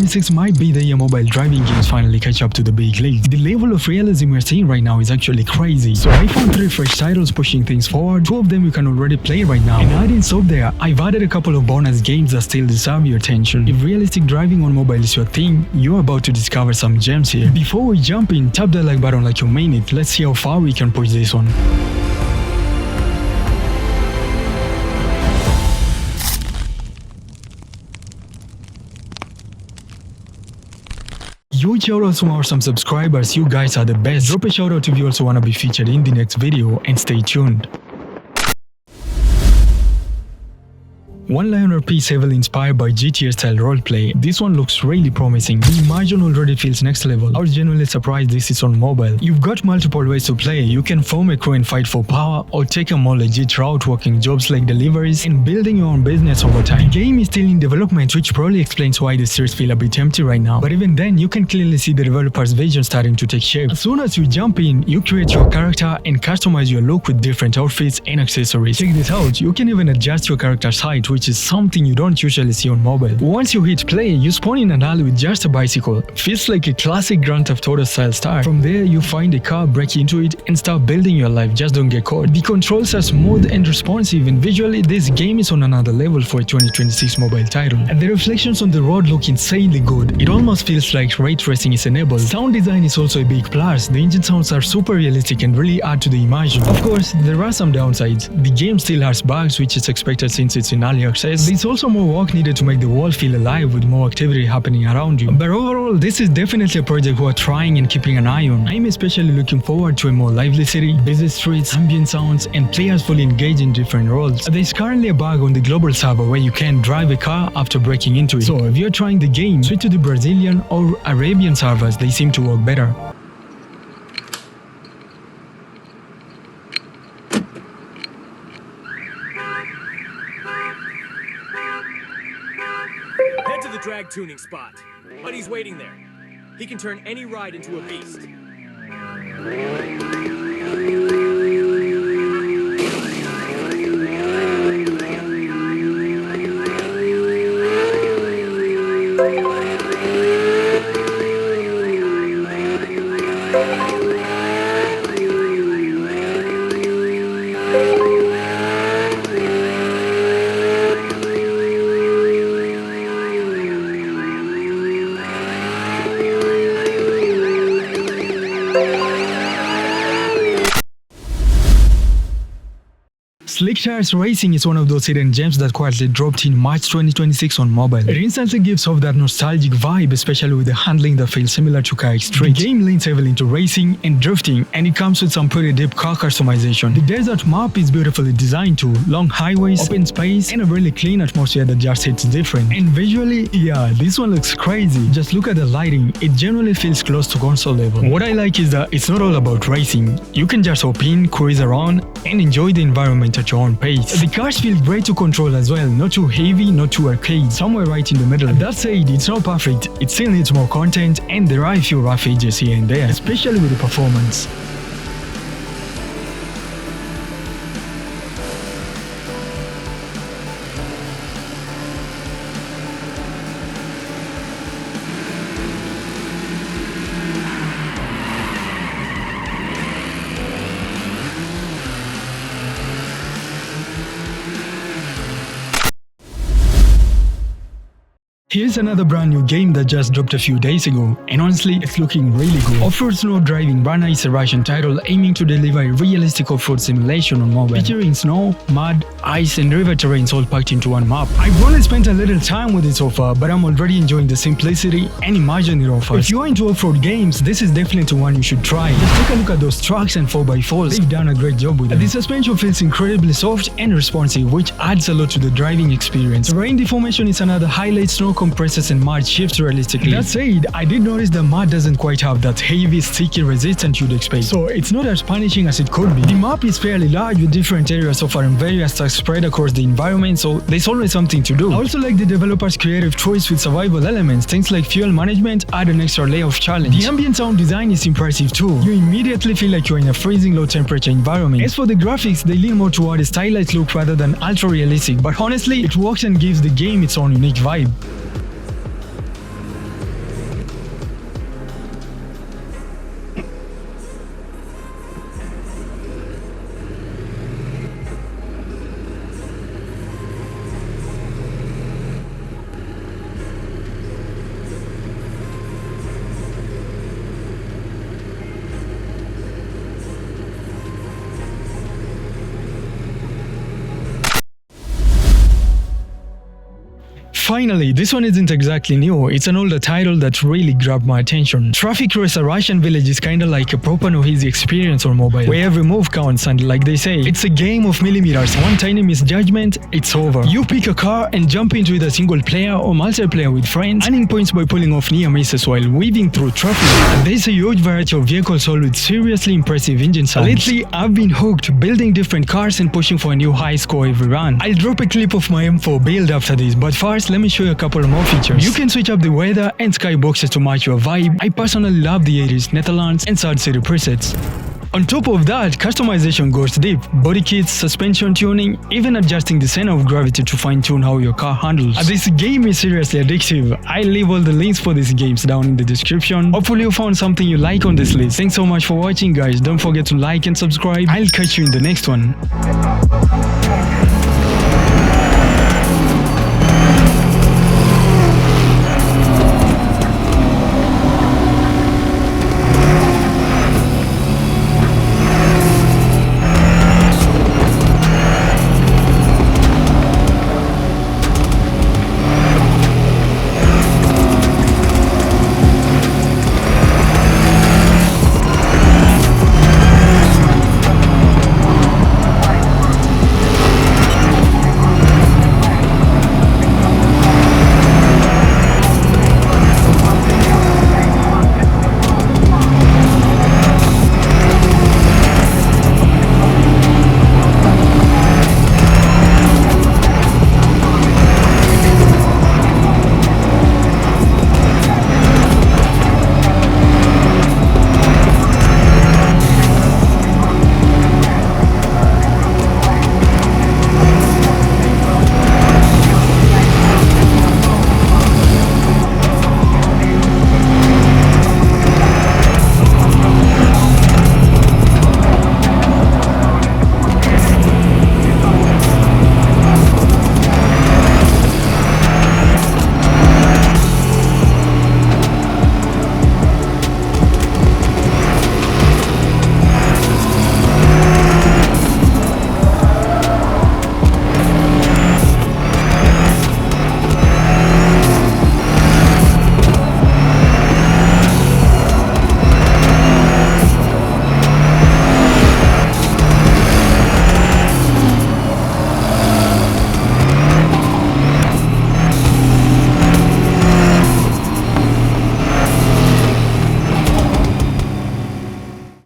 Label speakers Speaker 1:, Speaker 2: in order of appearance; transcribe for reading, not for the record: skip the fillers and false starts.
Speaker 1: 2026 might be the year mobile driving games finally catch up to the big leagues. The level of realism we're seeing right now is actually crazy. So I found 3 fresh titles pushing things forward. 2 of them you can already play right now. And I didn't stop there. I've added a couple of bonus games that still deserve your attention. If realistic driving on mobile is your thing, you're about to discover some gems here. Before we jump in, tap that like button like you mean it. Let's see how far we can push this one. Huge shoutouts to our some subscribers, you guys are the best. Drop a shoutout if you also wanna be featured in the next video and stay tuned. One liner piece heavily inspired by GTA style roleplay. This one looks really promising. The immersion already feels next level. I was genuinely surprised this is on mobile. You've got multiple ways to play. You can form a crew and fight for power, or take a more legit route working jobs like deliveries and building your own business over time. The game is still in development, which probably explains why the series feel a bit empty right now. But even then, you can clearly see the developer's vision starting to take shape. As soon as you jump in, you create your character and customize your look with different outfits and accessories. Check this out, you can even adjust your character's height, which is something you don't usually see on mobile. Once you hit play, you spawn in an alley with just a bicycle. Feels like a classic Grand Theft Auto style start. From there, you find a car, break into it, and start building your life. Just don't get caught. The controls are smooth and responsive, and visually, this game is on another level for a 2026 mobile title. And the reflections on the road look insanely good. It almost feels like ray tracing is enabled. Sound design is also a big plus. The engine sounds are super realistic and really add to the immersion. Of course, there are some downsides. The game still has bugs, which is expected since it's in early access. There's also more work needed to make the world feel alive with more activity happening around you. But overall, this is definitely a project worth trying and keeping an eye on. I'm especially looking forward to a more lively city, busy streets, ambient sounds, and players fully engaged in different roles. There's currently a bug on the global server where you can drive a car after breaking into it. So if you're trying the game, switch to the Brazilian or Arabian servers, they seem to work better.
Speaker 2: Head to the drag tuning spot. Buddy's waiting there. He can turn any ride into a beast.
Speaker 1: Slick Tires Racing is one of those hidden gems that quietly dropped in March 2026 on mobile. It instantly gives off that nostalgic vibe, especially with the handling that feels similar to Car X3. The game leans heavily into racing and drifting, and it comes with some pretty deep car customization. The desert map is beautifully designed too, long highways, open space, and a really clean atmosphere that just hits different. And visually, yeah, this one looks crazy. Just look at the lighting, it genuinely feels close to console level. What I like is that it's not all about racing. You can just hop in, cruise around, and enjoy the environment at your own pace. The cars feel great to control as well, not too heavy, not too arcade, somewhere right in the middle. That said, it's not perfect, it still needs more content, and there are a few rough edges here and there, especially with the performance. Here's another brand new game that just dropped a few days ago, and honestly, it's looking really good. Offroad Snow Driving Runner is a Russian title aiming to deliver a realistic off-road simulation on mobile, featuring snow, mud, ice, and river terrains all packed into one map. I've only spent a little time with it so far, but I'm already enjoying the simplicity and immersion it offers. If you're into off-road games, this is definitely one you should try. Just take a look at those trucks and 4x4s. They've done a great job with it. The suspension feels incredibly soft and responsive, which adds a lot to the driving experience. Terrain deformation is another highlight. Snow compresses and mud shifts realistically. That said, I did notice the mud doesn't quite have that heavy, sticky resistance you'd expect, so it's not as punishing as it could be. The map is fairly large with different areas offering various tasks spread across the environment, so there's always something to do. I also like the developer's creative choice with survival elements. Things like fuel management add an extra layer of challenge. The ambient sound design is impressive too. You immediately feel like you're in a freezing low temperature environment. As for the graphics, they lean more toward a stylized look rather than ultra realistic, but honestly, it works and gives the game its own unique vibe. finally, this one isn't exactly new, it's an older title that really grabbed my attention. Traffic Racer Russian Village is kinda like a proper no easy experience on mobile, where every move counts and like they say, it's a game of millimeters. One tiny misjudgment, it's over. You pick a car and jump into either single player or multiplayer with friends, earning points by pulling off near misses while weaving through traffic. And there's a huge variety of vehicles, all with seriously impressive engine sounds. Lately, I've been hooked, building different cars and pushing for a new high score every run. I'll drop a clip of my M4 build after this, but first let me show you a couple more features. You can switch up the weather and skyboxes to match your vibe. I personally love the 80s Netherlands and South City presets. On top of that, customization goes deep. Body kits, suspension tuning, even adjusting the center of gravity to fine-tune how your car handles. This game is seriously addictive. I'll leave all the links for these games down in the description. Hopefully you found something you like on this list. Thanks so much for watching, guys. Don't forget to like and subscribe. I'll catch you in the next one.